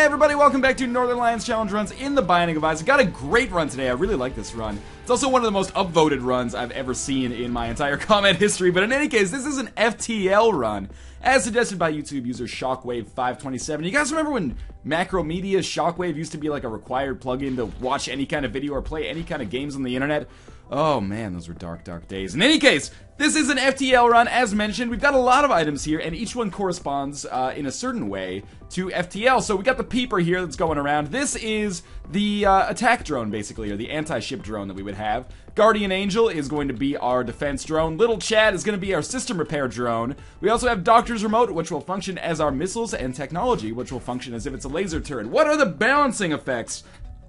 everybody, welcome back to Northernlion's challenge runs in the Binding of Isaac. Got a great run today. I really like this run. It's also one of the most upvoted runs I've ever seen in my entire comment history, but in any case, this is an FTL run, as suggested by YouTube user Shockwave527. You guys remember when Macromedia Shockwave used to be like a required plugin to watch any kind of video or play any kind of games on the internet? Oh man, those were dark, dark days. In any case, this is an FTL run, as mentioned. We've got a lot of items here, and each one corresponds in a certain way to FTL. So we got the peeper here that's going around. This is the attack drone, basically, or the anti-ship drone that we would have. Guardian Angel is going to be our defense drone. Little Chad is going to be our system repair drone. We also have Doctor's Remote, which will function as our missiles, and Technology, which will function as if it's a laser turret. What are the balancing effects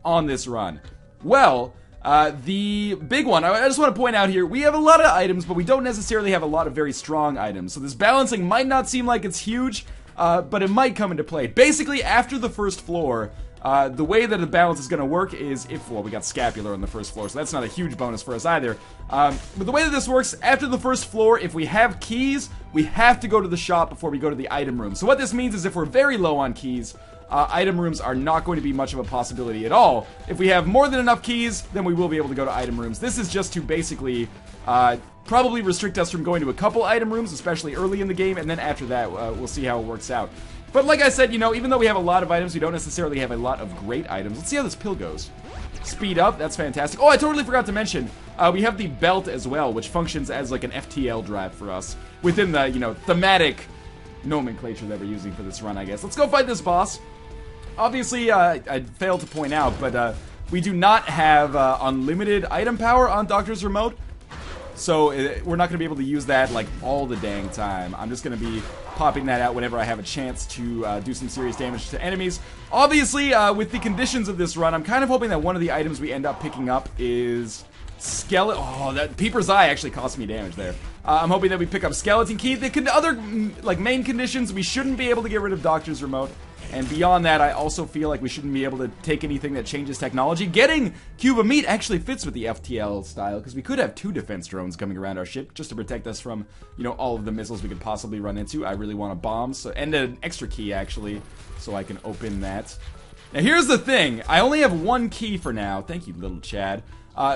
on this run? Well, the big one, I just want to point out here, we have a lot of items, but we don't necessarily have a lot of very strong items. So this balancing might not seem like it's huge, but it might come into play. Basically, after the first floor, the way that the balance is going to work is if, well, we got Scapular on the first floor, so that's not a huge bonus for us either. But the way that this works, after the first floor, if we have keys, we have to go to the shop before we go to the item room. So what this means is if we're very low on keys, item rooms are not going to be much of a possibility at all. If we have more than enough keys, then we will be able to go to item rooms. This is just to basically probably restrict us from going to a couple item rooms, especially early in the game, and then after that, we'll see how it works out. But like I said, you know, even though we have a lot of items, we don't necessarily have a lot of great items. Let's see how this pill goes. Speed up, that's fantastic. Oh, I totally forgot to mention, we have the belt as well, which functions as like an FTL drive for us within the, you know, thematic nomenclature that we're using for this run, I guess. Let's go fight this boss. Obviously, I failed to point out, but we do not have unlimited item power on Doctor's Remote, so we're not going to be able to use that like all the dang time. I'm just going to be popping that out whenever I have a chance to do some serious damage to enemies. Obviously, with the conditions of this run, I'm kind of hoping that one of the items we end up picking up is skeleton. Oh, that Peeper's Eye actually cost me damage there. I'm hoping that we pick up Skeleton Key. The other like main conditions, we shouldn't be able to get rid of Doctor's Remote. And beyond that, I also feel like we shouldn't be able to take anything that changes technology. Getting Cube of Meat actually fits with the FTL style, because we could have 2 defense drones coming around our ship just to protect us from, you know, all of the missiles we could possibly run into. I really want a bomb, so, and an extra key, actually, so I can open that. Now, here's the thing. I only have 1 key for now. Thank you, little Chad.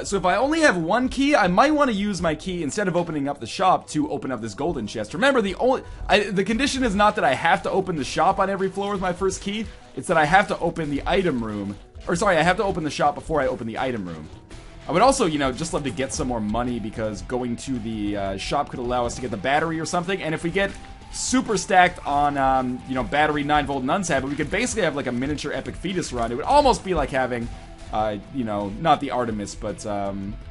So if I only have 1 key, I might want to use my key instead of opening up the shop to open up this golden chest. Remember, the condition is not that I have to open the shop on every floor with my first key. It's that I have to open the item room. Or sorry, I have to open the shop before I open the item room. I would also, you know, just love to get some more money because going to the shop could allow us to get the battery or something. And if we get super stacked on, you know, battery 9-volt Nunsabit, we could basically have like a miniature epic fetus run. It would almost be like having... you know, not the Artemis, but,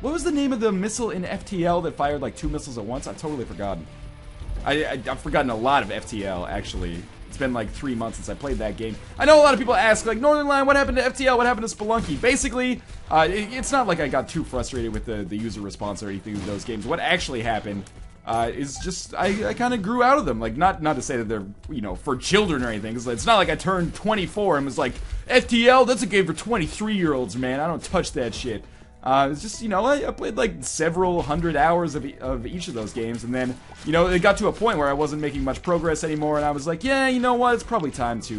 what was the name of the missile in FTL that fired like 2 missiles at once? I've totally forgotten. I've forgotten a lot of FTL, actually. It's been like 3 months since I played that game. I know a lot of people ask, like, Northernlion, what happened to FTL? What happened to Spelunky? Basically, it's not like I got too frustrated with the user response or anything of those games. What actually happened is just, I kind of grew out of them. Like, not to say that they're, you know, for children or anything. It's not like I turned 24 and was like, FTL, that's a game for 23-year-olds, man. I don't touch that shit. It's just, you know, I played like several hundred hours of each of those games, and then, you know, it got to a point where I wasn't making much progress anymore, and I was like, yeah, you know what, it's probably time to,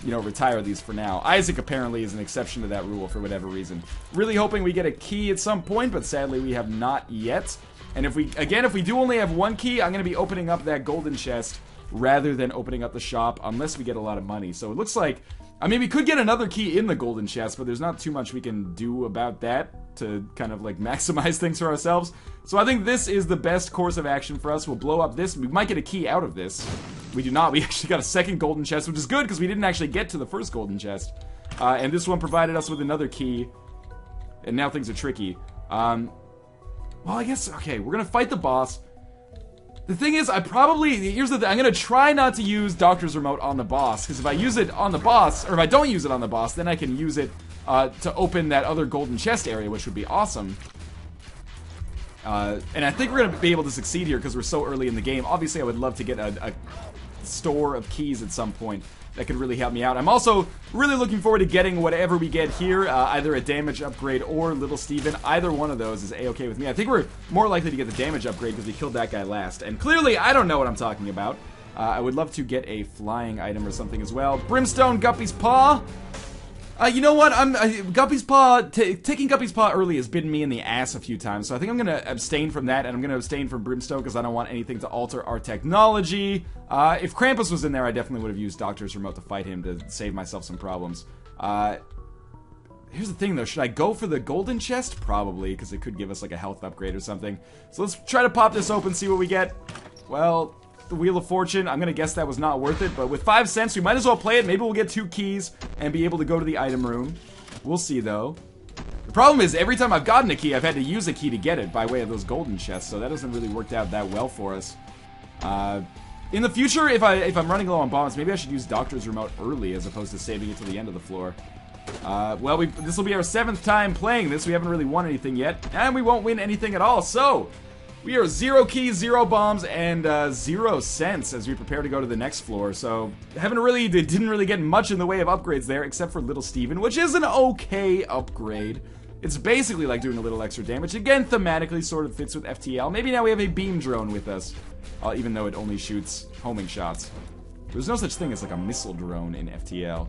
you know, retire these for now. Isaac apparently is an exception to that rule for whatever reason. Really hoping we get a key at some point, but sadly we have not yet. And if we do only have 1 key, I'm going to be opening up that golden chest rather than opening up the shop, unless we get a lot of money. So it looks like, I mean, we could get another key in the golden chest, but there's not too much we can do about that to kind of like maximize things for ourselves. So I think this is the best course of action for us. We'll blow up this. We might get a key out of this. We do not. We actually got a second golden chest, which is good because we didn't actually get to the first golden chest. And this one provided us with another key. And now things are tricky. Well, I guess, okay, we're gonna fight the boss. The thing is, here's the thing, I'm gonna try not to use Doctor's Remote on the boss, because if I use it on the boss, or if I don't use it on the boss, then I can use it to open that other golden chest area, which would be awesome. And I think we're gonna be able to succeed here, because we're so early in the game. Obviously, I would love to get a store of keys at some point. That could really help me out. I'm also really looking forward to getting whatever we get here, either a damage upgrade or Little Steven. Either one of those is a-okay with me. I think we're more likely to get the damage upgrade because we killed that guy last. And clearly, I don't know what I'm talking about. I would love to get a flying item or something as well. Brimstone Guppy's Paw. You know what? Guppy's Paw, taking Guppy's Paw early has bitten me in the ass a few times, so I think I'm gonna abstain from that, and I'm gonna abstain from Brimstone because I don't want anything to alter our technology. If Krampus was in there, I definitely would have used Doctor's Remote to fight him to save myself some problems. Here's the thing though, should I go for the golden chest? Probably, because it could give us like a health upgrade or something. So let's try to pop this open, see what we get. Well, the Wheel of Fortune, I'm gonna guess that was not worth it, but with 5 cents, we might as well play it. Maybe we'll get 2 keys and be able to go to the item room. We'll see though. The problem is, every time I've gotten a key, I've had to use a key to get it by way of those golden chests, so that doesn't really work out that well for us. In the future, if I'm running low on bombs, maybe I should use Doctor's Remote early as opposed to saving it till the end of the floor. Well, this will be our 7th time playing this. We haven't really won anything yet, and we won't win anything at all. So, we are 0 keys, 0 bombs, and 0 cents as we prepare to go to the next floor. So, didn't really get much in the way of upgrades there, except for Little Steven, which is an okay upgrade. It's basically like doing a little extra damage. Again, thematically sort of fits with FTL. Maybe now we have a beam drone with us, even though it only shoots homing shots. There's no such thing as like a missile drone in FTL.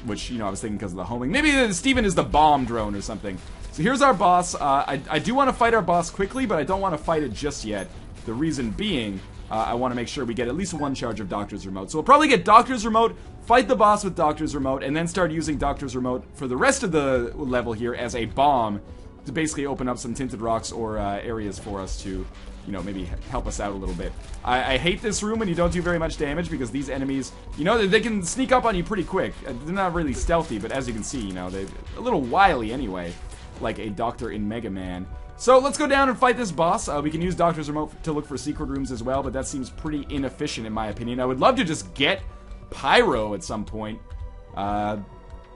Which, you know, I was thinking because of the homing. Maybe Steven is the bomb drone or something. So here's our boss. I do want to fight our boss quickly, but I don't want to fight it just yet. The reason being, I want to make sure we get at least 1 charge of Doctor's Remote. So we'll probably get Doctor's Remote, fight the boss with Doctor's Remote, and then start using Doctor's Remote for the rest of the level here as a bomb to basically open up some tinted rocks or areas for us to, you know, maybe help us out a little bit. I hate this room when you don't do very much damage because these enemies, you know, they can sneak up on you pretty quick. They're not really stealthy, but as you can see, you know, they're a little wily anyway, like a doctor in Mega Man. So let's go down and fight this boss. We can use Doctor's Remote to look for secret rooms as well, but that seems pretty inefficient in my opinion. I would love to just get Pyro at some point.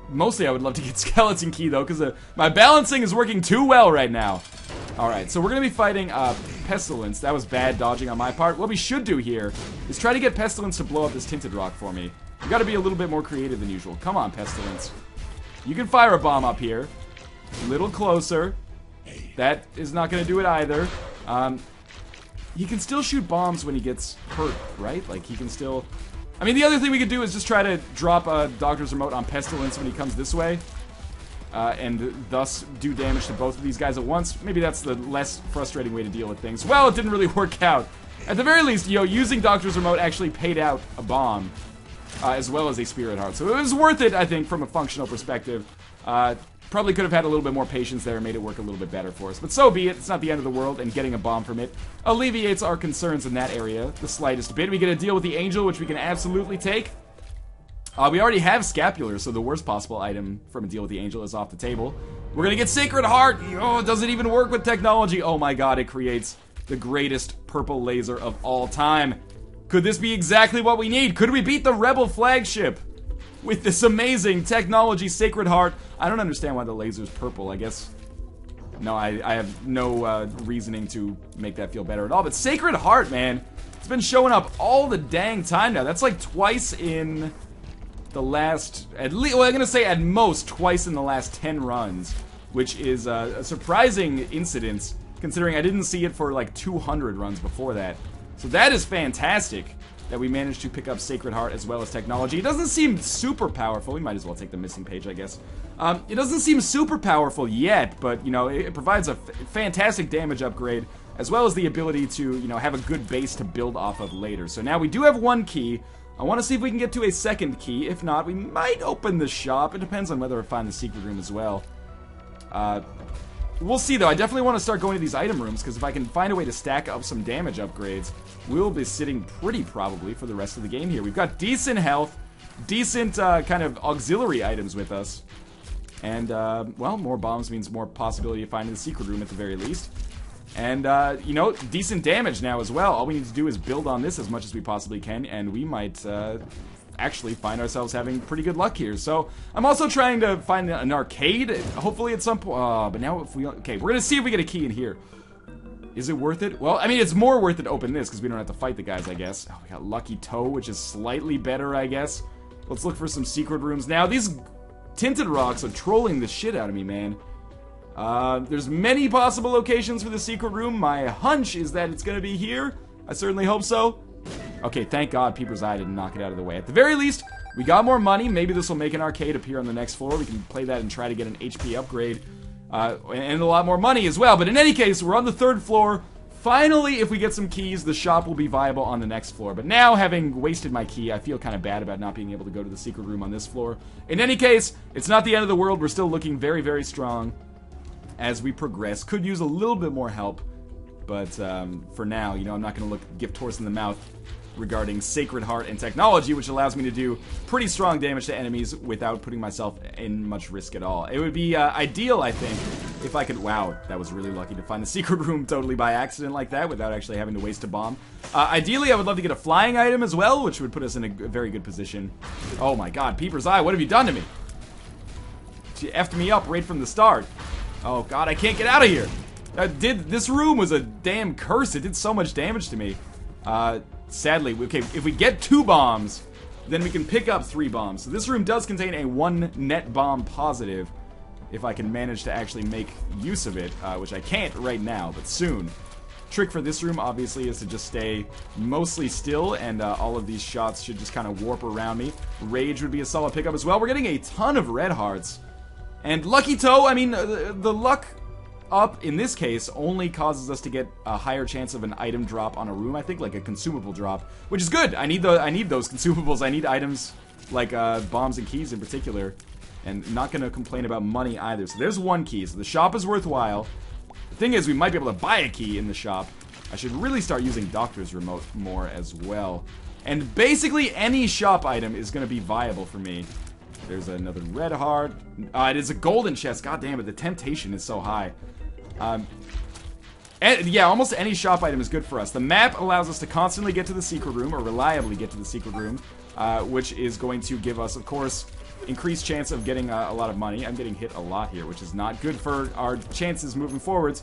Mostly I would love to get Skeleton Key though, because my balancing is working too well right now. Alright, so we're going to be fighting Pestilence. That was bad dodging on my part. What we should do here is try to get Pestilence to blow up this tinted rock for me. We got to be a little bit more creative than usual. Come on, Pestilence. You can fire a bomb up here. A little closer. That is not going to do it either. He can still shoot bombs when he gets hurt, right? Like, he can still... I mean, the other thing we could do is just try to drop Doctor's Remote on Pestilence when he comes this way. And thus do damage to both of these guys at once. Maybe that's the less frustrating way to deal with things. Well, it didn't really work out. At the very least, you know, using Doctor's Remote actually paid out a bomb, as well as a Spirit Heart. So it was worth it, I think, from a functional perspective. Probably could have had a little bit more patience there and made it work a little bit better for us. But so be it. It's not the end of the world, and getting a bomb from it alleviates our concerns in that area the slightest bit. We get a deal with the Angel, which we can absolutely take. We already have Scapular, so the worst possible item from a deal with the Angel is off the table. We're gonna get Sacred Heart! Oh, it doesn't even work with technology! Oh my god, it creates the greatest purple laser of all time. Could this be exactly what we need? Could we beat the Rebel flagship with this amazing technology, Sacred Heart? I don't understand why the laser's purple, I guess. No, I have no reasoning to make that feel better at all. But Sacred Heart, man, it's been showing up all the dang time now. That's like twice in the last, at least, well, I'm gonna say at most twice in the last 10 runs, which is a surprising incidence, considering I didn't see it for like 200 runs before that. So that is fantastic that we managed to pick up Sacred Heart as well as technology. It doesn't seem super powerful. We might as well take the missing page, I guess. It doesn't seem super powerful yet, but, you know, it provides a fantastic damage upgrade, as well as the ability to, you know, have a good base to build off of later. So now we do have 1 key. I want to see if we can get to a 2nd key. If not, we might open the shop. It depends on whether I find the secret room as well. We'll see, though. I definitely want to start going to these item rooms, because if I can find a way to stack up some damage upgrades, we'll be sitting pretty probably for the rest of the game here. We've got decent health, decent kind of auxiliary items with us. And, well, more bombs means more possibility of finding the secret room at the very least. And, you know, decent damage now as well. All we need to do is build on this as much as we possibly can, and we might actually find ourselves having pretty good luck here. So, I'm also trying to find an arcade, hopefully at some point. But now if we... Okay, we're gonna see if we get a key in here. Is it worth it? Well, I mean, it's more worth it to open this, because we don't have to fight the guys, I guess. Oh, we got Lucky Toe, which is slightly better, I guess. Let's look for some secret rooms. Now, these tinted rocks are trolling the shit out of me, man. There's many possible locations for the secret room. My hunch is that it's gonna be here. I certainly hope so. Okay, thank God Peeper's Eye didn't knock it out of the way. At the very least, we got more money. Maybe this will make an arcade appear on the next floor. We can play that and try to get an HP upgrade. And a lot more money as well. But in any case, we're on the 3rd floor. Finally, if we get some keys, the shop will be viable on the next floor. But now, having wasted my key, I feel kind of bad about not being able to go to the secret room on this floor. In any case, it's not the end of the world. We're still looking very, very strong as we progress. Could use a little bit more help. But for now, you know, I'm not going to give Torse in the mouth regarding Sacred Heart and Technology, which allows me to do pretty strong damage to enemies without putting myself in much risk at all. It would be ideal, I think, if I could... Wow, that was really lucky to find the secret room totally by accident like that without actually having to waste a bomb. Ideally, I would love to get a flying item as well, which would put us in a very good position. Oh my god, Peeper's Eye, what have you done to me? She effed me up right from the start. Oh god, I can't get out of here. This room was a damn curse. It did so much damage to me. Sadly, okay, if we get 2 bombs, then we can pick up 3 bombs. So this room does contain a 1 net bomb positive, if I can manage to actually make use of it, which I can't right now, but soon. Trick for this room, obviously, is to just stay mostly still, and all of these shots should just kind of warp around me. Rage would be a solid pickup as well. We're getting a ton of red hearts. And Lucky Toe, I mean, the luck up, in this case, only causes us to get a higher chance of an item drop on a room, I think, like a consumable drop, which is good. I need those consumables. I need items like bombs and keys in particular, and not gonna complain about money either. So there's 1 key, so the shop is worthwhile. The thing is, we might be able to buy a key in the shop. I should really start using Doctor's Remote more as well. And basically any shop item is gonna be viable for me. There's another red heart. It is a golden chest. God damn it, the temptation is so high. Yeah, almost any shop item is good for us. The map allows us to constantly get to the secret room, or reliably get to the secret room, which is going to give us, of course, increased chance of getting a lot of money. I'm getting hit a lot here, which is not good for our chances moving forwards.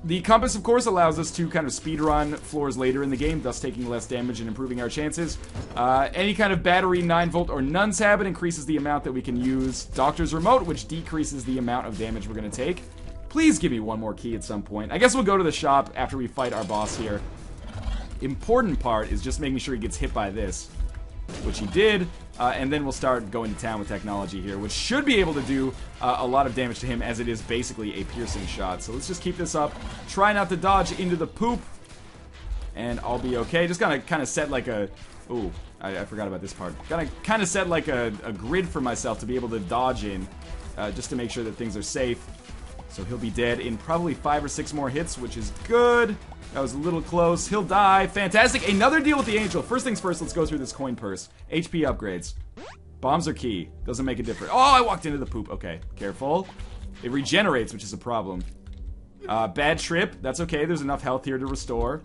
The compass, of course, allows us to kind of speedrun floors later in the game, thus taking less damage and improving our chances. Any kind of battery, 9-volt, or nuns habit increases the amount that we can use. Doctor's Remote, which decreases the amount of damage we're going to take. Please give me 1 more key at some point. I guess we'll go to the shop after we fight our boss here. Important part is just making sure he gets hit by this, which he did, and then we'll start going to town with Technology here, which should be able to do a lot of damage to him, as it is basically a piercing shot. So let's just keep this up. Try not to dodge into the poop, and I'll be okay. Just gotta kind of set like a... Ooh, I forgot about this part. Gotta kind of set like a grid for myself to be able to dodge in, just to make sure that things are safe. So he'll be dead in probably 5 or 6 more hits, which is good. That was a little close. He'll die. Fantastic. Another deal with the Angel. First things first, let's go through this coin purse. HP upgrades. Bombs are key. Doesn't make a difference. Oh, I walked into the poop. Okay, careful. It regenerates, which is a problem. Bad trip. That's okay. There's enough health here to restore.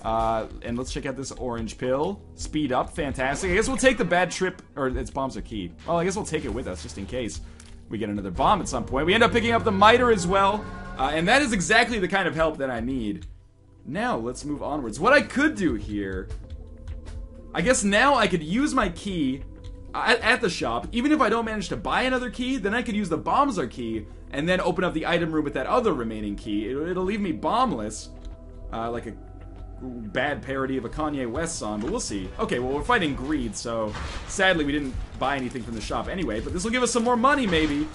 And let's check out this orange pill. Speed up. Fantastic. I guess we'll take the bad trip. Or its bombs are key. Well, I guess we'll take it with us just in case we get another bomb at some point. We end up picking up the miter as well. And that is exactly the kind of help that I need. Now, let's move onwards. What I could do here... I guess now I could use my key at the shop. Even if I don't manage to buy another key, then I could use the bombs are key and then open up the item room with that other remaining key. It'll leave me bombless. Like a bad parody of a Kanye West song, but we'll see. Okay, well, we're fighting greed, so sadly we didn't buy anything from the shop anyway, but this will give us some more money, maybe.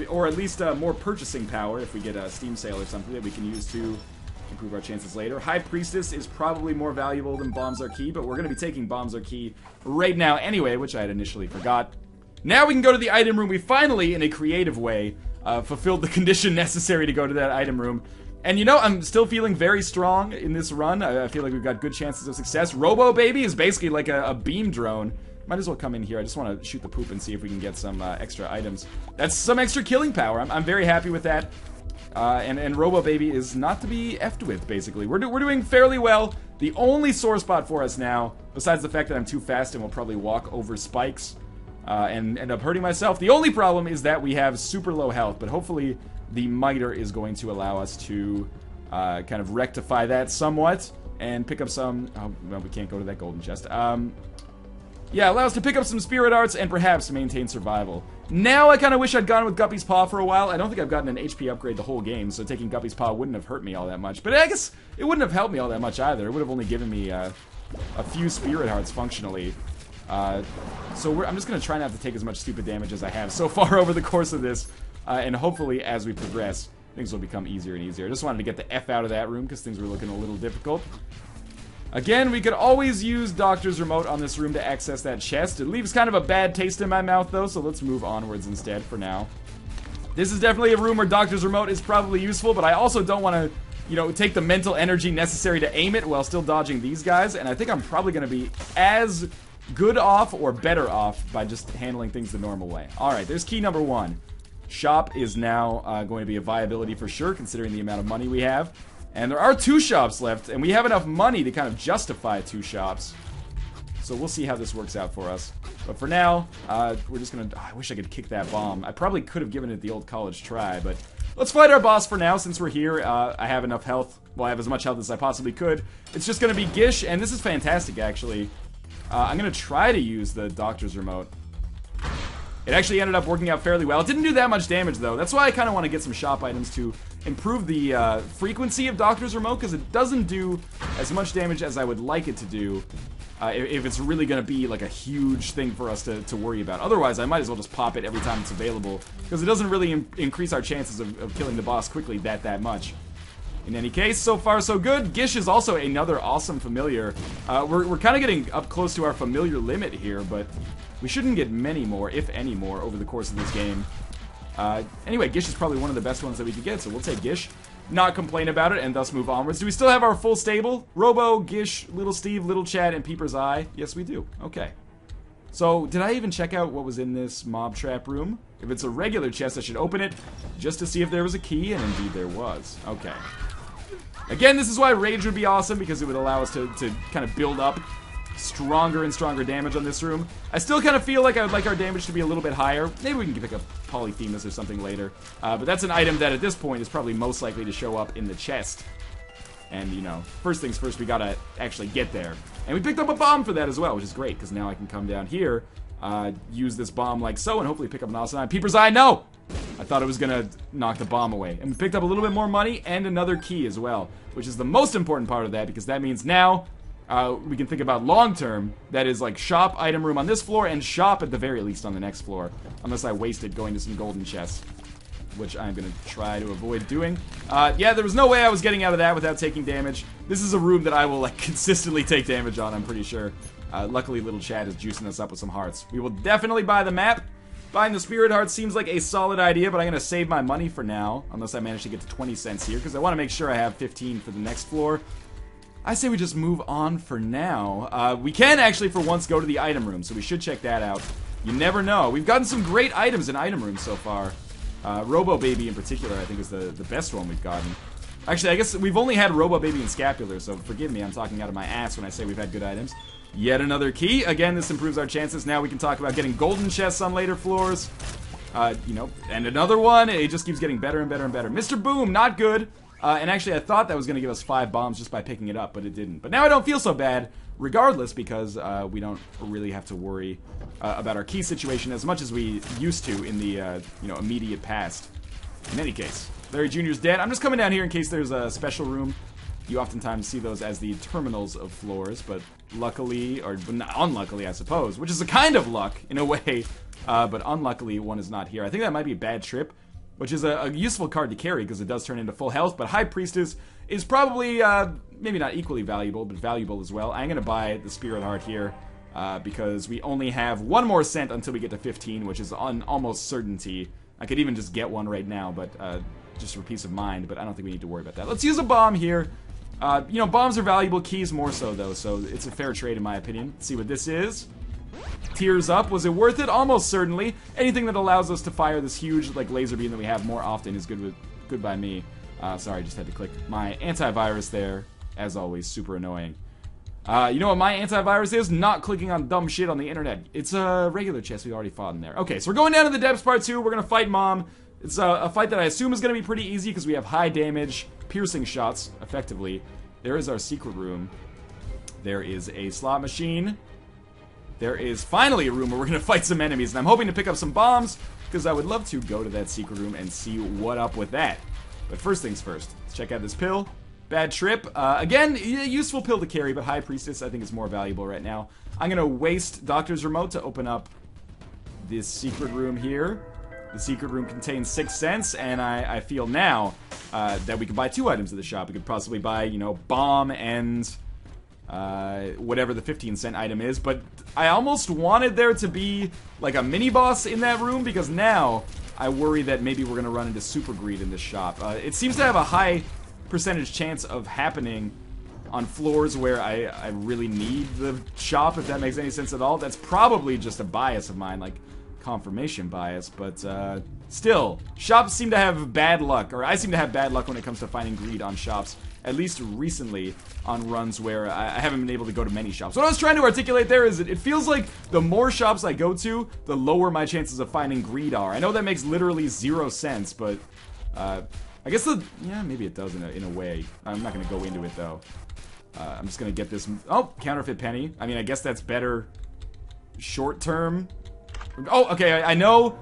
Or at least more purchasing power if we get a Steam sale or something that we can use to improve our chances later. High Priestess is probably more valuable than Bombs Are Key, but we're going to be taking Bombs Are Key right now anyway, which I had initially forgot. Now we can go to the item room. We finally, in a creative way, fulfilled the condition necessary to go to that item room. And you know, I'm still feeling very strong in this run. I feel like we've got good chances of success. Robo Baby is basically like a beam drone. Might as well come in here. I just want to shoot the poop and see if we can get some extra items. That's some extra killing power. I'm very happy with that. And Robo Baby is not to be effed with, basically. We're doing fairly well. The only sore spot for us now, besides the fact that I'm too fast and will probably walk over spikes and end up hurting myself, the only problem is that we have super low health, but hopefully the miter is going to allow us to kind of rectify that somewhat and pick up some... Oh, well, we can't go to that golden chest. Yeah, allow us to pick up some spirit arts and perhaps maintain survival. Now I kind of wish I'd gone with Guppy's Paw for a while. I don't think I've gotten an HP upgrade the whole game, so taking Guppy's Paw wouldn't have hurt me all that much. But I guess it wouldn't have helped me all that much either. It would have only given me a few Spirit Hearts functionally. So I'm just going to try not to take as much stupid damage as I have so far over the course of this. And hopefully, as we progress, things will become easier and easier. I just wanted to get the F out of that room because things were looking a little difficult. Again, we could always use Doctor's Remote on this room to access that chest. It leaves kind of a bad taste in my mouth, though, so let's move onwards instead for now. This is definitely a room where Doctor's Remote is probably useful, but I also don't want to, you know, take the mental energy necessary to aim it while still dodging these guys, and I think I'm probably going to be as good off or better off by just handling things the normal way. Alright, there's key number 1. Shop is now going to be a viability for sure, considering the amount of money we have. And there are 2 shops left, and we have enough money to kind of justify 2 shops. So we'll see how this works out for us. But for now, we're just gonna... I wish I could kick that bomb. I probably could have given it the old college try, but... Let's fight our boss for now, since we're here. I have enough health. Well, I have as much health as I possibly could. It's just gonna be Gish, and this is fantastic, actually. I'm gonna try to use the Doctor's Remote. It actually ended up working out fairly well. It didn't do that much damage, though. That's why I kind of want to get some shop items to improve the frequency of Doctor's Remote, because it doesn't do as much damage as I would like it to do if it's really going to be like a huge thing for us to worry about. Otherwise, I might as well just pop it every time it's available, because it doesn't really increase our chances of killing the boss quickly that much. In any case, so far so good. Gish is also another awesome familiar. We're kind of getting up close to our familiar limit here, but we shouldn't get many more, if any more, over the course of this game. Anyway, Gish is probably one of the best ones that we could get, so we'll take Gish, not complain about it, and thus move onwards. Do we still have our full stable? Robo, Gish, Little Steve, Little Chad, and Peeper's Eye? Yes, we do. Okay. So, did I even check out what was in this mob trap room? If it's a regular chest, I should open it just to see if there was a key, and indeed there was. Okay. Again, this is why Rage would be awesome, because it would allow us to kind of build up stronger and stronger damage on this room. I still kind of feel like I would like our damage to be a little bit higher. Maybe we can pick up Polyphemus or something later. But that's an item that at this point is probably most likely to show up in the chest. And, you know, first things first, we gotta actually get there. And we picked up a bomb for that as well, which is great, because now I can come down here, use this bomb like so, and hopefully pick up an awesome eye. Peeper's Eye, no! I thought it was gonna knock the bomb away. And we picked up a little bit more money and another key as well, which is the most important part of that, because that means now we can think about long-term. That is like shop item room on this floor and shop at the very least on the next floor, unless I waste it going to some golden chests, which I'm gonna try to avoid doing. Yeah, there was no way I was getting out of that without taking damage. This is a room that I will like consistently take damage on, I'm pretty sure. Luckily, Little Chad is juicing us up with some hearts. We will definitely buy the map. Buying the Spirit Heart seems like a solid idea, but I'm gonna save my money for now, unless I manage to get to 20 cents here, because I want to make sure I have 15 for the next floor. I say we just move on for now. We can actually, for once, go to the item room, so we should check that out. You never know. We've gotten some great items in item rooms so far. Robo Baby in particular, I think, is the best one we've gotten. Actually, I guess we've only had Robo Baby and Scapular, so forgive me, I'm talking out of my ass when I say we've had good items. Yet another key. Again, this improves our chances. Now we can talk about getting golden chests on later floors. You know, and another one. It just keeps getting better and better and better. Mr. Boom, not good. And actually, I thought that was going to give us 5 bombs just by picking it up, but it didn't. But now I don't feel so bad, regardless, because we don't really have to worry about our key situation as much as we used to in the you know, immediate past. In any case, Larry Jr.'s dead. I'm just coming down here in case there's a special room. You oftentimes see those as the terminals of floors, but luckily, or unluckily, I suppose, which is a kind of luck in a way, but unluckily, one is not here. I think that might be a bad trip, which is a useful card to carry because it does turn into full health, but High Priestess is probably, maybe not equally valuable, but valuable as well. I'm going to buy the Spirit Heart here because we only have 1 more cent until we get to 15, which is on almost certainty. I could even just get one right now, but just for peace of mind, but I don't think we need to worry about that. Let's use a bomb here. You know, bombs are valuable, keys more so, though, so it's a fair trade in my opinion. Let's see what this is. Tears up. Was it worth it? Almost certainly. Anything that allows us to fire this huge, like, laser beam that we have more often is good by me. Sorry, I just had to click my antivirus there. As always, super annoying. You know what my antivirus is? Not clicking on dumb shit on the internet. It's a regular chest we already fought in there. Okay, so we're going down to the depths part 2. We're gonna fight Mom. It's a fight that I assume is gonna be pretty easy because we have high damage, piercing shots, effectively. There is our secret room. There is a slot machine. There is finally a room where we're going to fight some enemies, and I'm hoping to pick up some bombs, because I would love to go to that secret room and see what up with that. But first things first, let's check out this pill. bad trip. Again, useful pill to carry, but High Priestess I think is more valuable right now. I'm gonna waste Doctor's Remote to open up this secret room here. The secret room contains 6 cents, and I feel now that we could buy 2 items at the shop. We could possibly buy, you know, bomb and whatever the 15-cent item is, but I almost wanted there to be like a mini-boss in that room, because now I worry that maybe we're gonna run into super greed in this shop. It seems to have a high percentage chance of happening on floors where I really need the shop, if that makes any sense at all. That's probably just a bias of mine, like confirmation bias, but still, shops seem to have bad luck, or I seem to have bad luck when it comes to finding greed on shops, at least recently on runs where I haven't been able to go to many shops. What I was trying to articulate there is it feels like the more shops I go to, the lower my chances of finding greed are. I know that makes literally 0 sense, but I guess yeah, maybe it does in a way. I'm not gonna go into it though. I'm just gonna get this. Oh, counterfeit penny. I mean, I guess that's better short term. Oh, okay, I know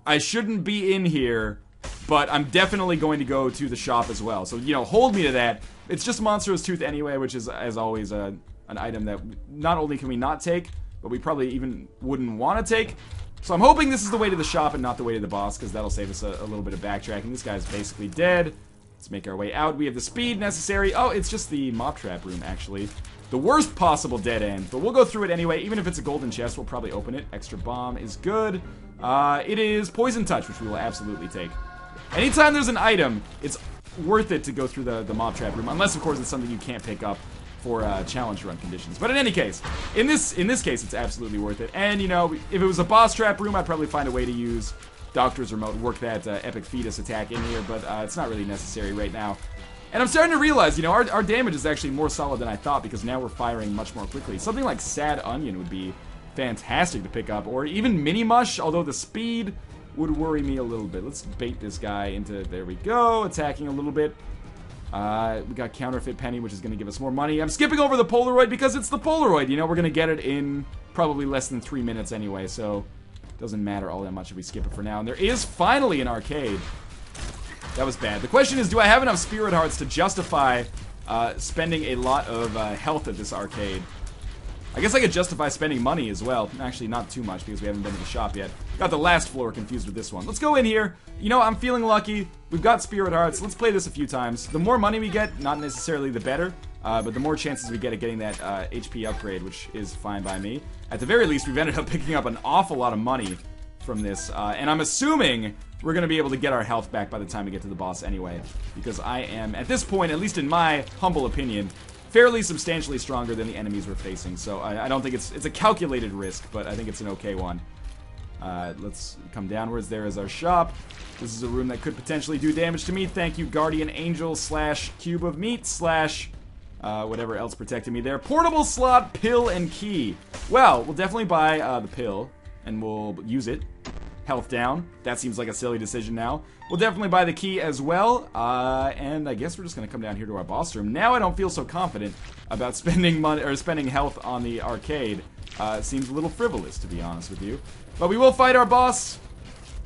I shouldn't be in here, but I'm definitely going to go to the shop as well. So, you know, hold me to that. It's just Monstrous Tooth anyway, which is, as always, an item that not only can we not take, but we probably even wouldn't want to take. So I'm hoping this is the way to the shop and not the way to the boss, because that'll save us a little bit of backtracking. This guy's basically dead. Let's make our way out. We have the speed necessary. Oh, it's just the mob trap room, actually. The worst possible dead end, but we'll go through it anyway. Even if it's a golden chest, we'll probably open it. Extra bomb is good. It is poison touch, which we will absolutely take. Anytime there's an item, it's worth it to go through the mob trap room, unless of course it's something you can't pick up for challenge run conditions. But in any case, in this case, it's absolutely worth it. And you know, if it was a boss trap room, I'd probably find a way to use Doctor's Remote, work that epic fetus attack in here, but it's not really necessary right now. And I'm starting to realize, you know, our damage is actually more solid than I thought, because now we're firing much more quickly. Something like Sad Onion would be fantastic to pick up, or even Mini Mush, although the speed would worry me a little bit. Let's bait this guy into, there we go, attacking a little bit. We got Counterfeit Penny, which is going to give us more money. I'm skipping over the Polaroid because it's the Polaroid, you know, we're going to get it in probably less than 3 minutes anyway, so it doesn't matter all that much if we skip it for now. And there is finally an arcade. That was bad. The question is, do I have enough Spirit Hearts to justify spending a lot of health at this arcade? I guess I could justify spending money as well. Actually, not too much, because we haven't been to the shop yet. Got the last floor confused with this one. Let's go in here. You know, I'm feeling lucky. We've got Spirit Hearts. Let's play this a few times. The more money we get, not necessarily the better, but the more chances we get at getting that HP upgrade, which is fine by me. At the very least, we've ended up picking up an awful lot of money from this, and I'm assuming we're going to be able to get our health back by the time we get to the boss anyway, because I am, at this point, at least in my humble opinion, fairly substantially stronger than the enemies we're facing, so I don't think it's a calculated risk, but I think it's an okay one. Let's come downwards. There is our shop. This is a room that could potentially do damage to me. Thank you, Guardian Angel / Cube of Meat / whatever else protected me there. Portable slot, pill, and key. Well, we'll definitely buy the pill, and we'll use it. Health down. That seems like a silly decision now. We'll definitely buy the key as well, and I guess we're just gonna come down here to our boss room. Now I don't feel so confident about spending money or spending health on the arcade. It seems a little frivolous, to be honest with you. But we will fight our boss.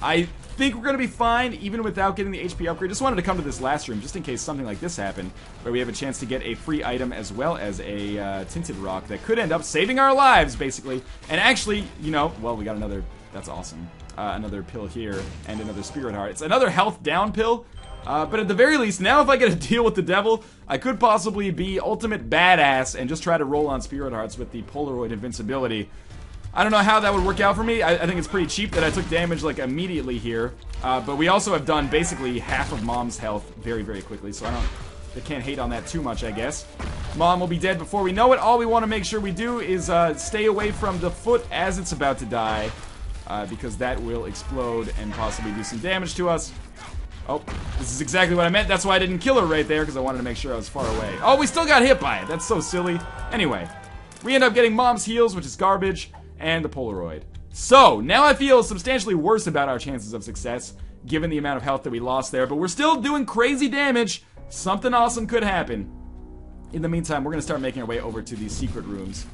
I think we're gonna be fine, even without getting the HP upgrade. Just wanted to come to this last room, just in case something like this happened, where we have a chance to get a free item as well as a tinted rock that could end up saving our lives, basically. And actually, you know, well, we got another. That's awesome. Another pill here, and another Spirit Heart. It's another health down pill, but at the very least, now if I get to deal with the devil, I could possibly be ultimate badass and just try to roll on Spirit Hearts with the Polaroid invincibility. I don't know how that would work out for me. I think it's pretty cheap that I took damage, like, immediately here, but we also have done basically half of Mom's health very, very quickly, so I can't hate on that too much, I guess. Mom will be dead before we know it. All we want to make sure we do is stay away from the foot as it's about to die. Because that will explode and possibly do some damage to us. Oh, this is exactly what I meant. That's why I didn't kill her right there, because I wanted to make sure I was far away. Oh, we still got hit by it. That's so silly. Anyway, we end up getting Mom's heals, which is garbage, and the Polaroid. So, now I feel substantially worse about our chances of success, given the amount of health that we lost there, but we're still doing crazy damage. Something awesome could happen. In the meantime, we're going to start making our way over to these secret rooms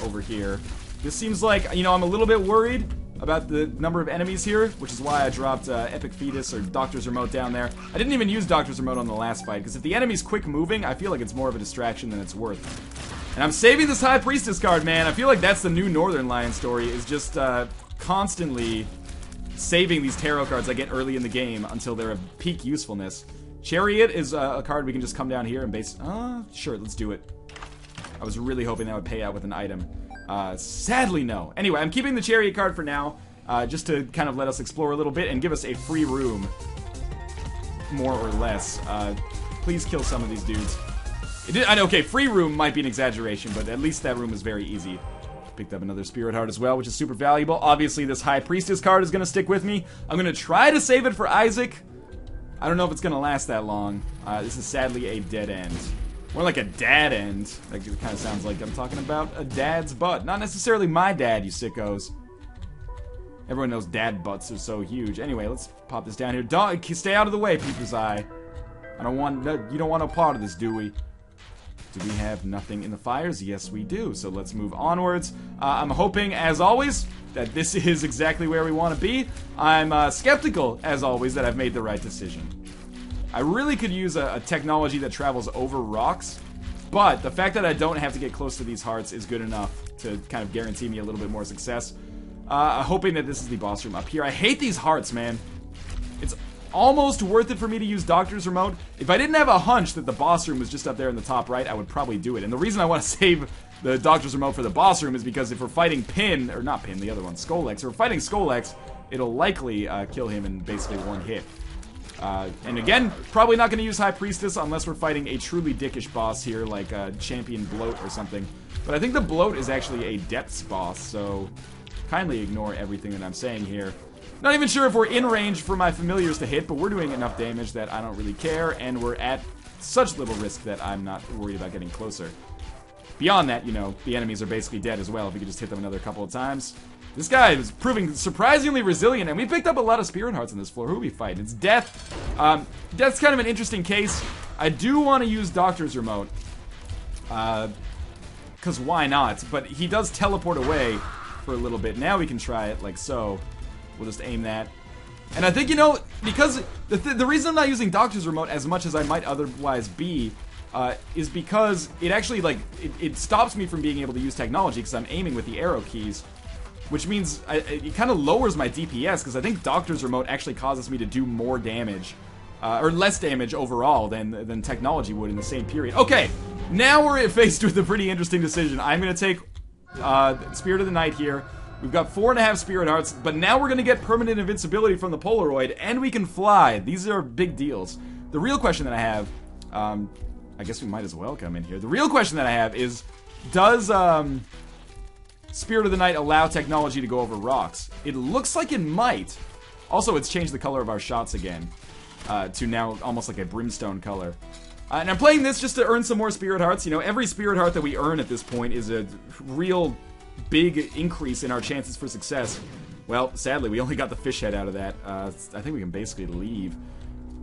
over here. This seems like, you know, I'm a little bit worried about the number of enemies here, which is why I dropped Epic Fetus or Doctor's Remote down there. I didn't even use Doctor's Remote on the last fight, because if the enemy's quick moving, I feel like it's more of a distraction than it's worth. And I'm saving this High Priestess card, man. I feel like that's the new Northernlion story, is just constantly saving these tarot cards I get early in the game until they're of peak usefulness. Chariot is a card we can just come down here and base... sure, let's do it. I was really hoping that would pay out with an item. Sadly, no. Anyway, I'm keeping the Chariot card for now, just to kind of let us explore a little bit and give us a free room, more or less. Please kill some of these dudes. I know, okay, free room might be an exaggeration, but at least that room is very easy. Picked up another Spirit Heart as well, which is super valuable. Obviously, this High Priestess card is going to stick with me. I'm going to try to save it for Isaac. I don't know if it's going to last that long. This is sadly a dead end. More like a dad end. That kind of sounds like I'm talking about a dad's butt. Not necessarily my dad, you sickos. Everyone knows dad butts are so huge. Anyway, let's pop this down here. Dog, stay out of the way, Peeper's Eye. I don't want... You don't want no part of this, do we? Do we have nothing in the fires? Yes, we do. So let's move onwards. I'm hoping, as always, that this is exactly where we want to be. I'm skeptical, as always, that I've made the right decision. I really could use a technology that travels over rocks, but the fact that I don't have to get close to these hearts is good enough to kind of guarantee me a little bit more success. Hoping that this is the boss room up here. I hate these hearts, man. It's almost worth it for me to use Doctor's Remote. If I didn't have a hunch that the boss room was just up there in the top right, I would probably do it. And the reason I want to save the Doctor's Remote for the boss room is because if we're fighting Pin, or not Pin, the other one, Skolex, if we're fighting Skolex, it'll likely kill him in basically one hit. And again, probably not going to use High Priestess unless we're fighting a truly dickish boss here, like Champion Bloat or something. But I think the Bloat is actually a Depths boss, so kindly ignore everything that I'm saying here. Not even sure if we're in range for my familiars to hit, but we're doing enough damage that I don't really care, and we're at such little risk that I'm not worried about getting closer. Beyond that, you know, the enemies are basically dead as well if we could just hit them another couple of times. This guy is proving surprisingly resilient, and we picked up a lot of Spirit Hearts on this floor. Who are we fighting? It's Death. Death's kind of an interesting case. I do want to use Doctor's Remote, because why not? But he does teleport away for a little bit. Now we can try it like so. We'll just aim that. And I think, you know, because the reason I'm not using Doctor's Remote as much as I might otherwise be, is because it actually, like, it stops me from being able to use technology because I'm aiming with the arrow keys. Which means it kind of lowers my DPS, because I think Doctor's Remote actually causes me to do more damage, or less damage overall than technology would in the same period. Okay, now we're faced with a pretty interesting decision. I'm going to take Spirit of the Night here. We've got 4.5 Spirit Hearts, but now we're going to get permanent invincibility from the Polaroid, and we can fly. These are big deals. The real question that I have, I guess we might as well come in here. The real question that I have is, does Spirit of the Night allow technology to go over rocks? It looks like it might. Also, it's changed the color of our shots again, to now almost like a brimstone color. And I'm playing this just to earn some more Spirit Hearts. You know, every Spirit Heart that we earn at this point is a real big increase in our chances for success. Well, sadly, we only got the fish head out of that. I think we can basically leave.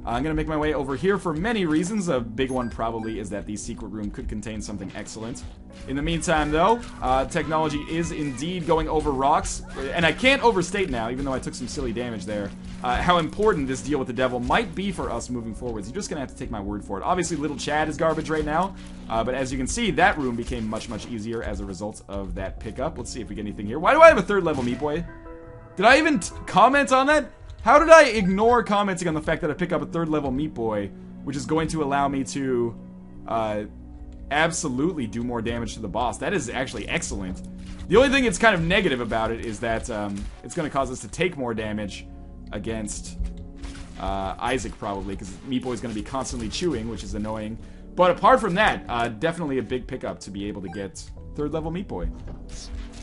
I'm going to make my way over here for many reasons. A big one probably is that the secret room could contain something excellent. In the meantime, though, technology is indeed going over rocks. And I can't overstate now, even though I took some silly damage there, how important this deal with the devil might be for us moving forwards. You're just going to have to take my word for it. Obviously, Little Chad is garbage right now. But as you can see, that room became much, much easier as a result of that pickup. Let's see if we get anything here. Why do I have a 3rd level Meat Boy? Did I even comment on that? How did I ignore commenting on the fact that I pick up a 3rd level Meat Boy, which is going to allow me to absolutely do more damage to the boss? That is actually excellent. The only thing that's kind of negative about it is that it's going to cause us to take more damage against Isaac, probably, because Meat Boy is going to be constantly chewing, which is annoying. But apart from that, definitely a big pickup to be able to get 3rd level Meat Boy.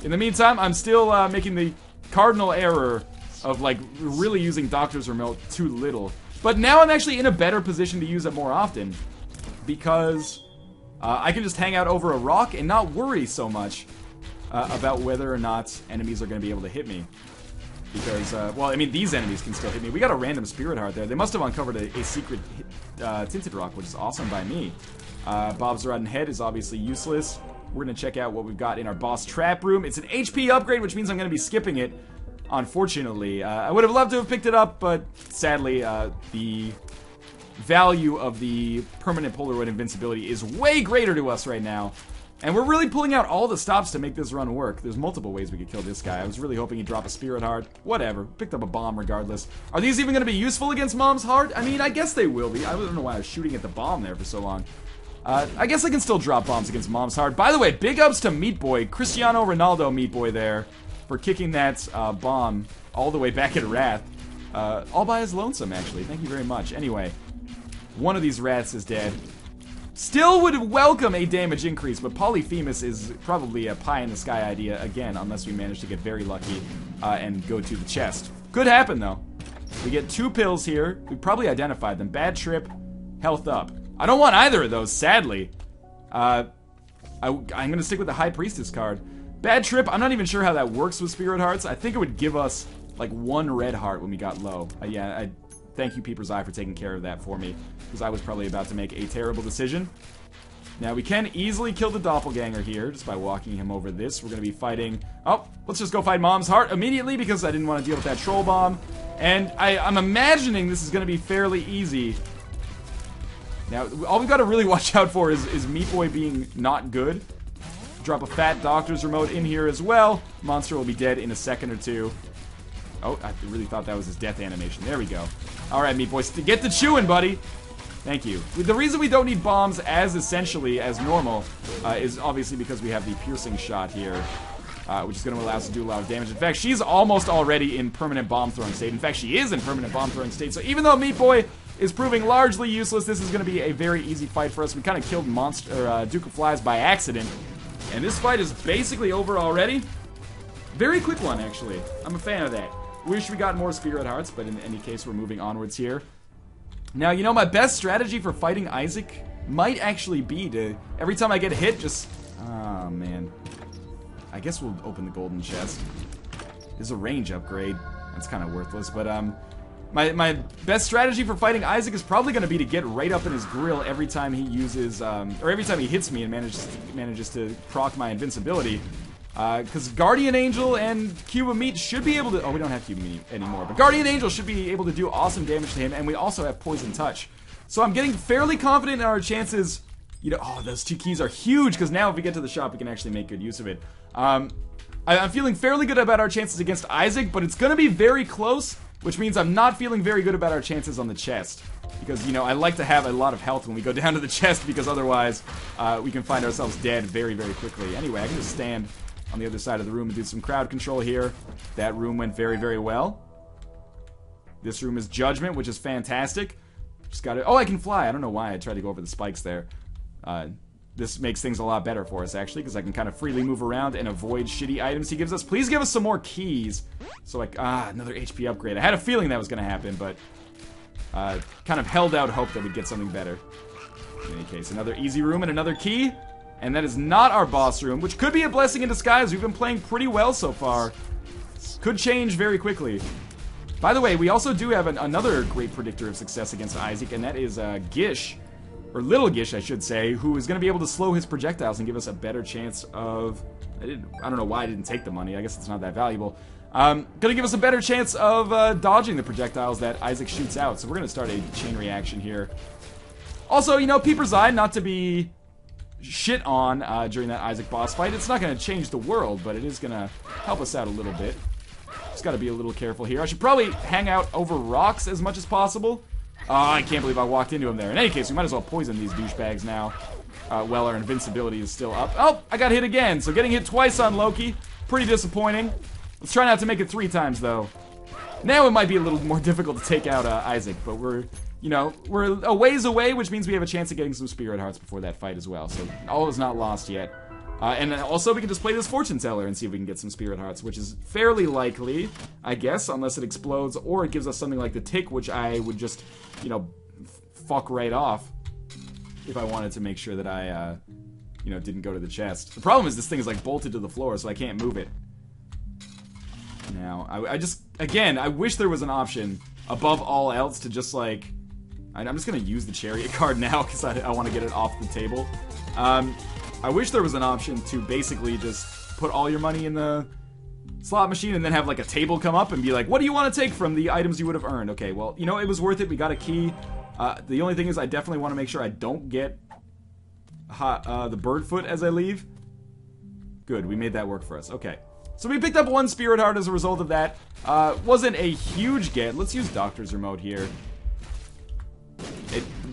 In the meantime, I'm still making the cardinal error of, like, really using Doctor's Remote too little. But now I'm actually in a better position to use it more often, because I can just hang out over a rock and not worry so much about whether or not enemies are going to be able to hit me. Because, well, I mean, these enemies can still hit me. We got a random Spirit Heart there. They must have uncovered a secret Tinted Rock, which is awesome by me. Bob's Rotten Head is obviously useless. We're going to check out what we've got in our boss trap room. It's an HP upgrade, which means I'm going to be skipping it. unfortunately. I would have loved to have picked it up, but sadly, the value of the permanent Polaroid invincibility is way greater to us right now. And we're really pulling out all the stops to make this run work. There's multiple ways we could kill this guy. I was really hoping he'd drop a Spirit Heart. Whatever. Picked up a bomb regardless. Are these even going to be useful against Mom's Heart? I mean, I guess they will be. I don't know why I was shooting at the bomb there for so long. I guess I can still drop bombs against Mom's Heart. By the way, big ups to Meat Boy, Cristiano Ronaldo Meat Boy there, for kicking that bomb all the way back at Wrath. All by his lonesome, actually. Thank you very much. Anyway, one of these rats is dead. Still would welcome a damage increase, but Polyphemus is probably a pie-in-the-sky idea again, unless we manage to get very lucky and go to the chest. Could happen, though. We get 2 pills here. We probably identified them. Bad trip, health up. I don't want either of those, sadly. I'm going to stick with the High Priestess card. Bad trip, I'm not even sure how that works with Spirit Hearts. I think it would give us, like, 1 red heart when we got low. Yeah, thank you, Peeper's Eye, for taking care of that for me, because I was probably about to make a terrible decision. Now, we can easily kill the Doppelganger here, just by walking him over this. We're going to be fighting... Oh, let's just go fight Mom's Heart immediately, because I didn't want to deal with that Troll Bomb. And I'm imagining this is going to be fairly easy. Now, all we've got to really watch out for is Meat Boy being not good. Drop a fat Doctor's Remote in here as well. Monster will be dead in a second or two. Oh, I really thought that was his death animation. There we go. Alright, Meat Boy, get to chewing, buddy. Thank you. The reason we don't need bombs as essentially as normal is obviously because we have the piercing shot here, which is going to allow us to do a lot of damage. In fact, she's almost already in permanent bomb throwing state. In fact, she is in permanent bomb throwing state. So even though Meat Boy is proving largely useless, this is going to be a very easy fight for us. We kind of killed Duke of Flies by accident. And this fight is basically over already. Very quick one, actually. I'm a fan of that. Wish we got more Spirit Hearts, but in any case, we're moving onwards here. Now, you know, my best strategy for fighting Isaac might actually be to, every time I get hit, just... Oh, man. I guess we'll open the golden chest. There's a range upgrade. That's kind of worthless, but, my best strategy for fighting Isaac is probably going to be to get right up in his grill every time he uses, or every time he hits me and manages to proc my invincibility. Because Guardian Angel and Cube of Meat should be able to... Oh, we don't have Cube of Meat anymore. But Guardian Angel should be able to do awesome damage to him, and we also have Poison Touch. So I'm getting fairly confident in our chances... You know, oh, those 2 keys are huge, because now if we get to the shop, we can actually make good use of it. I'm feeling fairly good about our chances against Isaac, but it's going to be very close, which means I'm not feeling very good about our chances on the chest. Because, you know, I like to have a lot of health when we go down to the chest, because otherwise we can find ourselves dead very, very quickly. Anyway, I can just stand on the other side of the room and do some crowd control here. That room went very, very well. This room is Judgment, which is fantastic. Just got it. Oh, I can fly. I don't know why I tried to go over the spikes there. This makes things a lot better for us, actually, because I can kind of freely move around and avoid shitty items he gives us. Please give us some more keys. So, another HP upgrade. I had a feeling that was going to happen, but kind of held out hope that we'd get something better. In any case, another easy room and another key. And that is not our boss room, which could be a blessing in disguise. We've been playing pretty well so far. Could change very quickly. By the way, we also do have another great predictor of success against Isaac, and that is Gish, or Little Gish, I should say, who is going to be able to slow his projectiles and give us a better chance of... I don't know why I didn't take the money. I guess it's not that valuable. Going to give us a better chance of dodging the projectiles that Isaac shoots out. So we're going to start a chain reaction here. Also, you know, Peeper's Eye, not to be... shit on during that Isaac boss fight. It's not going to change the world, but it is going to help us out a little bit. Just got to be a little careful here. I should probably hang out over rocks as much as possible. Oh, I can't believe I walked into him there. In any case, we might as well poison these douchebags now. While our invincibility is still up. Oh, I got hit again. So getting hit twice on Loki. Pretty disappointing. Let's try not to make it 3 times, though. Now it might be a little more difficult to take out Isaac, but we're a ways away, which means we have a chance of getting some Spirit Hearts before that fight as well. So all is not lost yet. And also we can just play this Fortune Teller and see if we can get some Spirit Hearts, which is fairly likely, I guess, unless it explodes, or it gives us something like the Tick, which I would just, you know, fuck right off if I wanted to make sure that I, you know, didn't go to the chest. The problem is this thing is, like, bolted to the floor, so I can't move it. Now, I just, again, I wish there was an option, above all else, to just, like... I'm just going to use the Chariot card now, because I want to get it off the table. I wish there was an option to basically just put all your money in the slot machine and then have like a table come up and be like, what do you want to take from the items you would have earned? Okay, well, you know, it was worth it. We got a key. The only thing is I definitely want to make sure I don't get the bird foot as I leave. Good, we made that work for us. Okay. So we picked up 1 spirit heart as a result of that. Wasn't a huge get. Let's use Doctor's Remote here.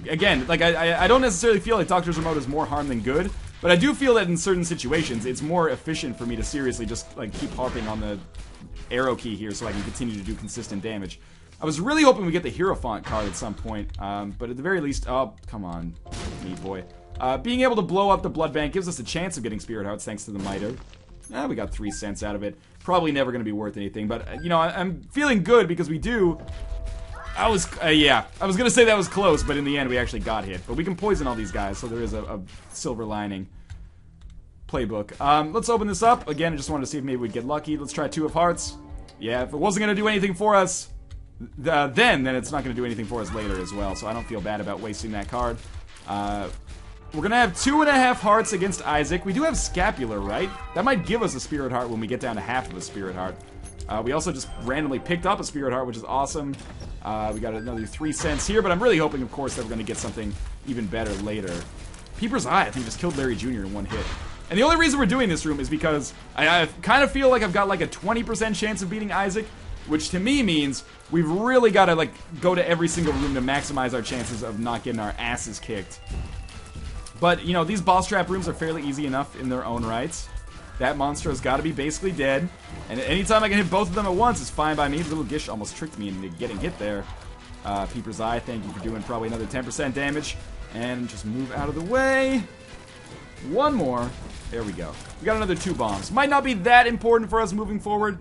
Again, like, I don't necessarily feel like Doctor's Remote is more harm than good, but I do feel that in certain situations, it's more efficient for me to seriously just, like, keep harping on the arrow key here so I can continue to do consistent damage. I was really hoping we get the Hierophant card at some point, but at the very least, oh, come on, meat boy. Being able to blow up the blood bank gives us a chance of getting spirit hearts thanks to the miter. We got 3 cents out of it. Probably never going to be worth anything, but, you know, I'm feeling good because we do... yeah. I was going to say that was close, but in the end we actually got hit. But we can poison all these guys, so there is a silver lining. Playbook. Let's open this up. Again, I just wanted to see if maybe we'd get lucky. Let's try 2 of hearts. Yeah, if it wasn't going to do anything for us then it's not going to do anything for us later as well, so I don't feel bad about wasting that card. We're going to have 2.5 hearts against Isaac. We do have Scapular, right? That might give us a spirit heart when we get down to half of a spirit heart. We also just randomly picked up a spirit heart, which is awesome. We got another 3 cents here, but I'm really hoping, of course, that we're going to get something even better later. Peeper's Eye, I think, just killed Larry Jr. in 1 hit. And the only reason we're doing this room is because I kind of feel like I've got like a 20% chance of beating Isaac, which to me means we've really got to like go to every single room to maximize our chances of not getting our asses kicked. But, you know, these boss trap rooms are fairly easy enough in their own rights. That monster has got to be basically dead. And anytime I can hit both of them at once, it's fine by me. Little Gish almost tricked me into getting hit there. Peeper's Eye, thank you for doing probably another 10% damage. And just move out of the way. 1 more. There we go. We got another 2 bombs. Might not be that important for us moving forward,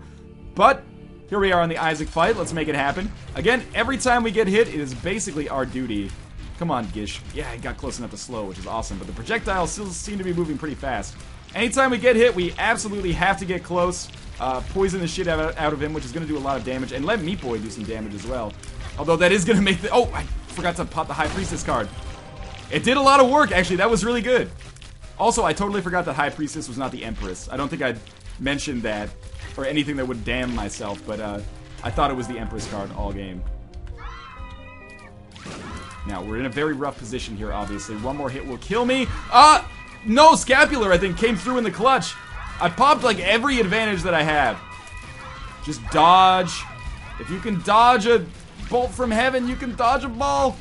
but here we are on the Isaac fight. Let's make it happen. Again, every time we get hit, it is basically our duty. Come on, Gish. Yeah, he got close enough to slow, which is awesome, but the projectiles still seem to be moving pretty fast. Anytime we get hit, we absolutely have to get close, poison the shit out of him, which is going to do a lot of damage, and let Meat Boy do some damage as well. Although that is going to make the... Oh, I forgot to pop the High Priestess card. It did a lot of work, actually. That was really good. Also, I totally forgot that High Priestess was not the Empress. I don't think I'd mentioned that, or anything that would damn myself, but I thought it was the Empress card all game. Now, we're in a very rough position here, obviously. 1 more hit will kill me. No, Scapular, I think, came through in the clutch. I popped, like, every advantage that I have. Just dodge. If you can dodge a bolt from heaven, you can dodge a ball.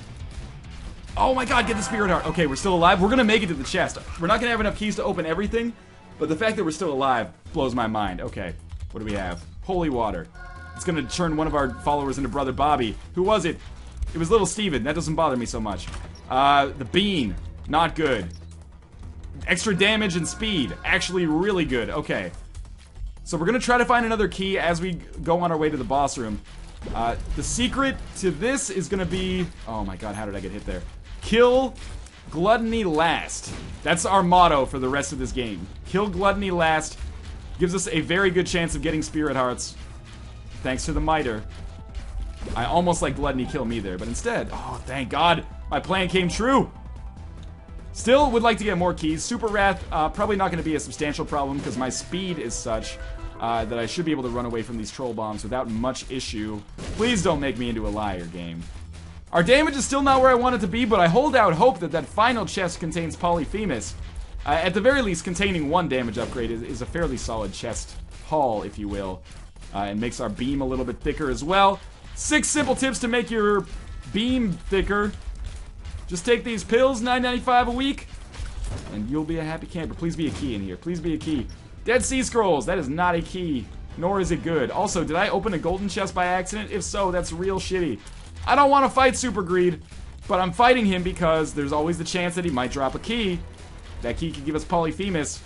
Oh my god, get the spirit heart. Okay, we're still alive. We're gonna make it to the chest. We're not gonna have enough keys to open everything, but the fact that we're still alive blows my mind. Okay, what do we have? Holy water. It's gonna turn one of our followers into Brother Bobby. Who was it? It was Little Steven. That doesn't bother me so much. The bean. Not good. Extra damage and speed. Actually really good. Okay. So we're going to try to find another key as we go on our way to the boss room. The secret to this is going to be... Oh my god, how did I get hit there? Kill Gluttony last. That's our motto for the rest of this game. Kill Gluttony last. Gives us a very good chance of getting Spirit Hearts. Thanks to the miter. I almost let Gluttony kill me there, but instead... Oh, thank god. My plan came true. Still would like to get more keys. Super Wrath, probably not going to be a substantial problem because my speed is such that I should be able to run away from these troll bombs without much issue. Please don't make me into a liar, game. Our damage is still not where I want it to be, but I hold out hope that that final chest contains Polyphemus. At the very least, containing 1 damage upgrade is a fairly solid chest haul, if you will. And makes our beam a little bit thicker as well. 6 simple tips to make your beam thicker. Just take these pills, $9.95 a week, and you'll be a happy camper. Please be a key in here. Please be a key. Dead Sea Scrolls. That is not a key, nor is it good. Also, did I open a golden chest by accident? If so, that's real shitty. I don't want to fight Super Greed, but I'm fighting him because there's always the chance that he might drop a key. That key could give us Polyphemus.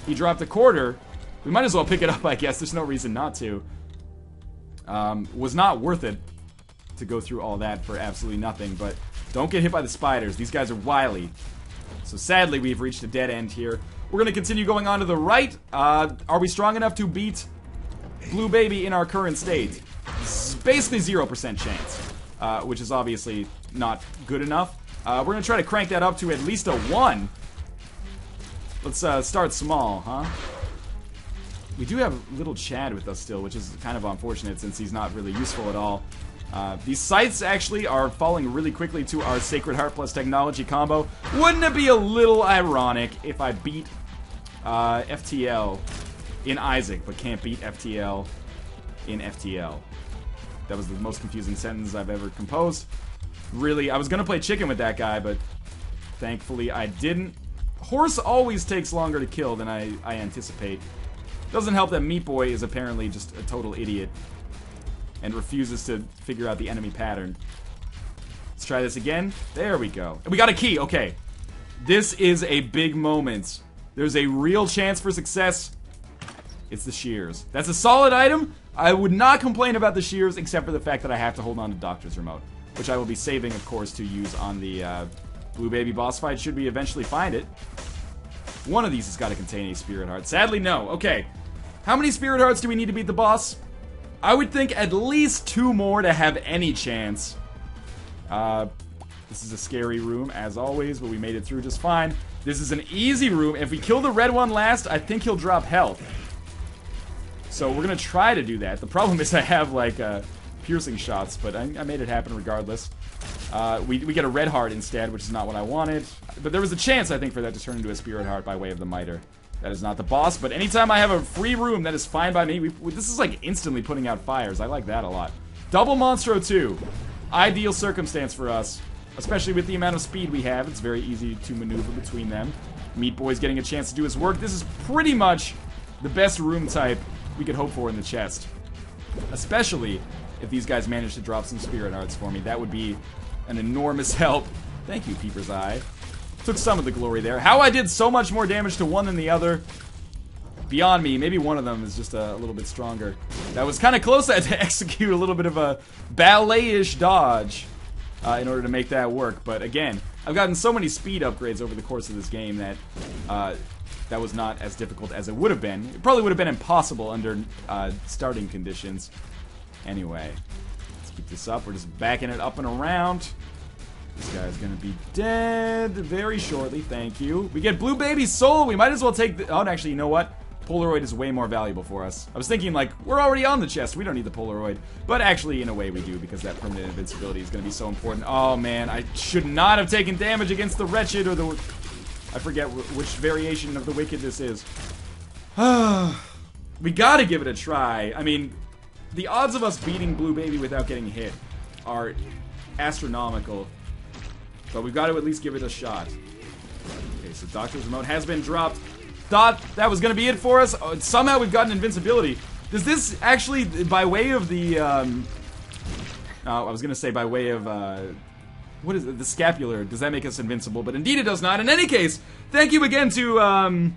He dropped a quarter. We might as well pick it up, I guess. There's no reason not to. Was not worth it to go through all that for absolutely nothing, but don't get hit by the spiders. These guys are wily. So sadly, we've reached a dead end here. We're going to continue going on to the right. Are we strong enough to beat Blue Baby in our current state? Basically 0% chance, which is obviously not good enough. We're going to try to crank that up to at least a 1. Let's start small, huh? We do have little Chad with us still, which is kind of unfortunate since he's not really useful at all. These sites actually are falling really quickly to our Sacred Heart plus Technology combo. Wouldn't it be a little ironic if I beat FTL in Isaac, but can't beat FTL in FTL? That was the most confusing sentence I've ever composed. Really, I was gonna play chicken with that guy, but thankfully I didn't. Horse always takes longer to kill than I anticipate. Doesn't help that Meat Boy is apparently just a total idiot and refuses to figure out the enemy pattern. Let's try this again. There we go. We got a key. Okay. This is a big moment. There's a real chance for success. It's the shears. That's a solid item. I would not complain about the shears except for the fact that I have to hold on to Doctor's Remote, which I will be saving, of course, to use on the Blue Baby boss fight should we eventually find it. One of these has got to contain a Spirit Heart. Sadly, no. Okay. How many Spirit Hearts do we need to beat the boss? I would think at least 2 more to have any chance. This is a scary room, as always, but we made it through just fine. This is an easy room. If we kill the red one last, I think he'll drop health. So we're going to try to do that. The problem is I have, like, piercing shots, but I made it happen regardless. We get a red heart instead, which is not what I wanted. But there was a chance, I think, for that to turn into a Spirit Heart by way of the Miter. That is not the boss, but anytime I have a free room, that is fine by me. This is like instantly putting out fires. I like that a lot. Double Monstro 2. Ideal circumstance for us, especially with the amount of speed we have. It's very easy to maneuver between them. Meat Boy's getting a chance to do his work. This is pretty much the best room type we could hope for in the chest. Especially if these guys manage to drop some Spirit Hearts for me. That would be an enormous help. Thank you, Peeper's Eye. Took some of the glory there. How I did so much more damage to one than the other, beyond me. Maybe one of them is just a little bit stronger. That was kind of close. I had to execute a little bit of a ballet-ish dodge in order to make that work. But again, I've gotten so many speed upgrades over the course of this game that that was not as difficult as it would have been. It probably would have been impossible under starting conditions. Anyway, let's keep this up. We're just backing it up and around. This guy's gonna be dead very shortly, thank you. We get Blue Baby Soul, we might as well take the... Oh, actually, you know what? Polaroid is way more valuable for us. I was thinking, like, we're already on the chest, we don't need the Polaroid. But actually, in a way, we do, because that permanent invincibility is gonna be so important. Oh, man, I should not have taken damage against the Wretched, or the... I forget which variation of the Wicked this is. We gotta give it a try. I mean, the odds of us beating Blue Baby without getting hit are astronomical. But we've got to at least give it a shot. Okay, so Doctor's Remote has been dropped. Thought that was going to be it for us. Somehow we've gotten invincibility. Does this actually, by way of the... I was going to say by way of... what is it? The Scapular. Does that make us invincible? But indeed it does not. In any case, thank you again to...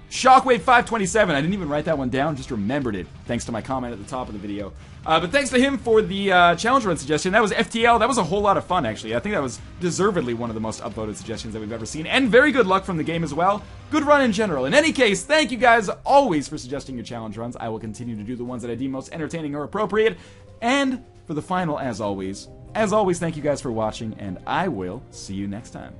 Shockwave 527. I didn't even write that one down, just remembered it, thanks to my comment at the top of the video. But thanks to him for the challenge run suggestion. That was FTL. That was a whole lot of fun, actually. I think that was deservedly one of the most upvoted suggestions that we've ever seen. And very good luck from the game as well. Good run in general. In any case, thank you guys always for suggesting your challenge runs. I will continue to do the ones that I deem most entertaining or appropriate. And for the final, as always, thank you guys for watching, and I will see you next time.